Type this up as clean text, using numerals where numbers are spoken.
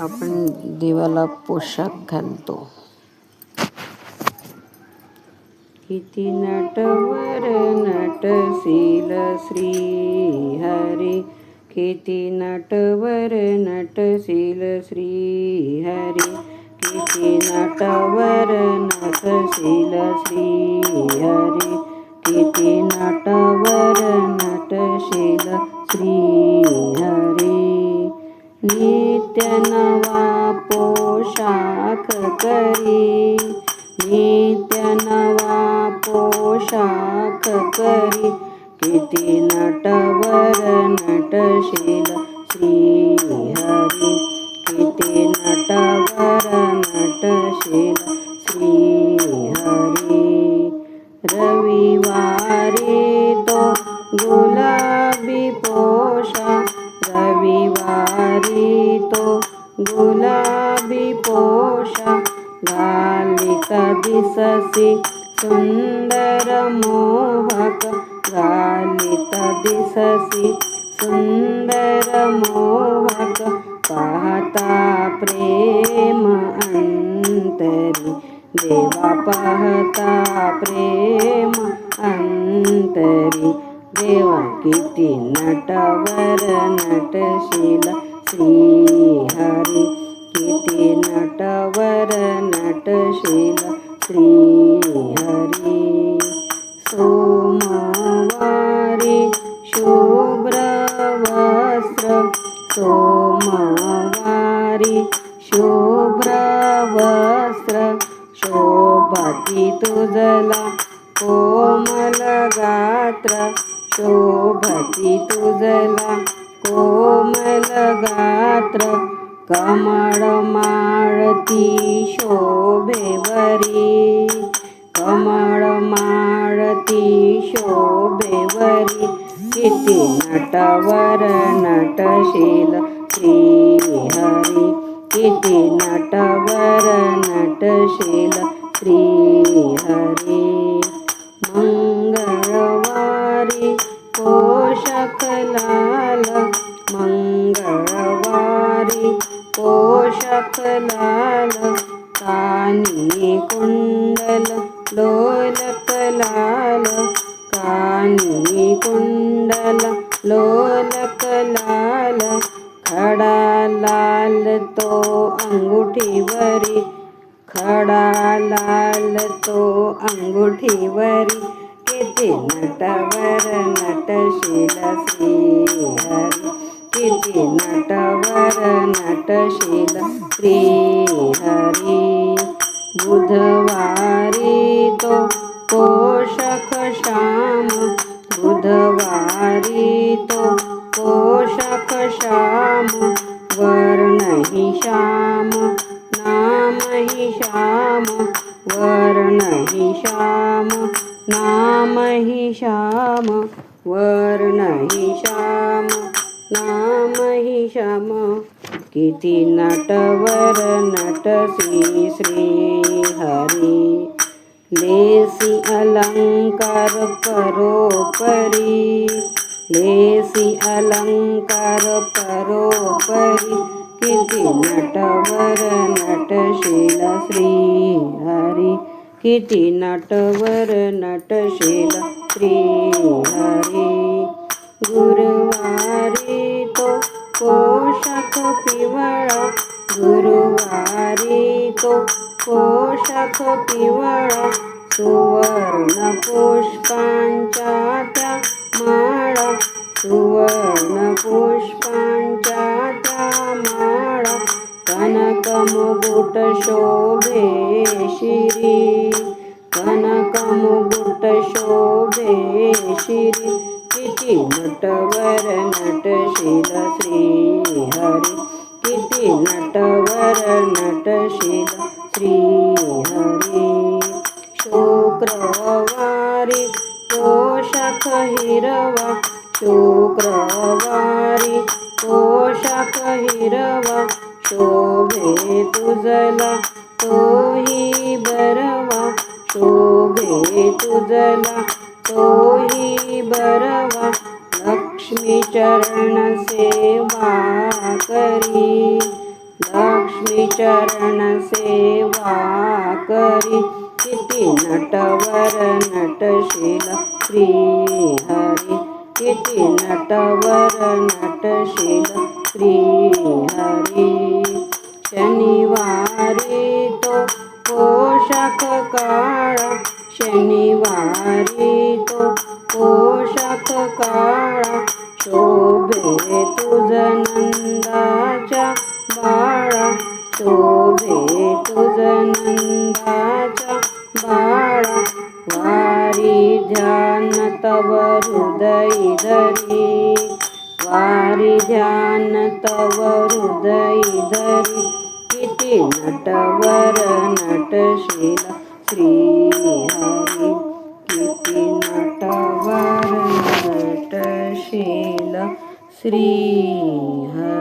आपण देवाला पोशाख घालतो. किती नटवर नटशील श्री हरी, किती नटवर नटशील श्री हरी, किती नटवर नटशील श्री हरी, किती नटवर नटशील श्री हरी. नित्य नवा पोशाख करी, नित्य नवा पोशाख करी, किती नटवर नटशील श्री हरी, किती नटवर नटशील श्री हरी. रविवारी तो गुलाबी पोशाख, रविवारी तो गुलाबी पोशाख घालित दिससी सुंदर मोहक, घालित दिससी सुंदर मोहक. पाहता प्रेम अंतरी देवा, पाहता प्रेम अंतरी देवा, किती नटवर नटशील श्री हरी, किती नटवर नटशील श्री हरी. सोमवारी शुभ्र वस्त्र, सोमवारी शुभ्र वस्त्र शोभती तुझला कोमल गात्र, शोभती तुझला कोमल गात्र. कमळ माळती शोभेवरी, कमळ माळती शोभेवरी, किती नटवर नटशील श्री हरी, किती नटवर नटशील श्री हरी. मंगळवारी पोशाख लाल, मंगळवारी पोशाख लाल. कानी कुंडल लोलक लाल, कानी कुंडल लोलक लाल. खडा लाल तो अंगुठीवरी, खडा लाल तो अंगुठीवरी, किती नटवर नटशील श्री हरी, किती नटवर नटशील श्री हरी. बुधवारी तो पोशाख श्याम, बुधवारी तो पोशाख श्याम. वर्णही श्याम नामही श्याम, वर्णही श्याम नामही श्याम, वर्णही श्याम नामही श्याम. किती नटवर नटसी श्री हरी, लेसी अलंकार परोपरी, लेसी अलंकार परोपरी, किती नटवर नटशील श्री हरी, किती नटवर नटशील श्री हरी. गुरुवारी तो पोशाख पिवळा, गुरुवारी तो पोशाख पिवळा. सुवर्ण पुष्पांच्या त्या माळा, सुवर्ण पुष्पांच्या त्या माळा. कनक मुकुट शोभे शिरी, कनक मुकुट शोभे शिरी, किती नटवर नटशील श्री हरी, किती नटवर नटशील श्री हरी. शुक्रवारी पोशाख हिरवा, शुक्रवारी पोशाख हिरवा. शोभे तुझला तोही बरवा, शोभे तुझला तोही बरवा. लक्ष्मी चरण सेवा करी, श्रीचरण सेवा करी किती नटवर नटशील श्रीहरी किती नटवर नटशील श्रीहरी शनिवारी तो पोशाख काळा शनिवारी तो पोशाख काळा शोभे तुझ नंदाच्या बाळा शोभे तुझ नंदाच्या बाळा वारी ध्यान तव हृदय धरी वारी ध्यान तव हृदय धरी किती नटवर नटशील श्रीहरी किती नटवर नटशील श्रीहरी.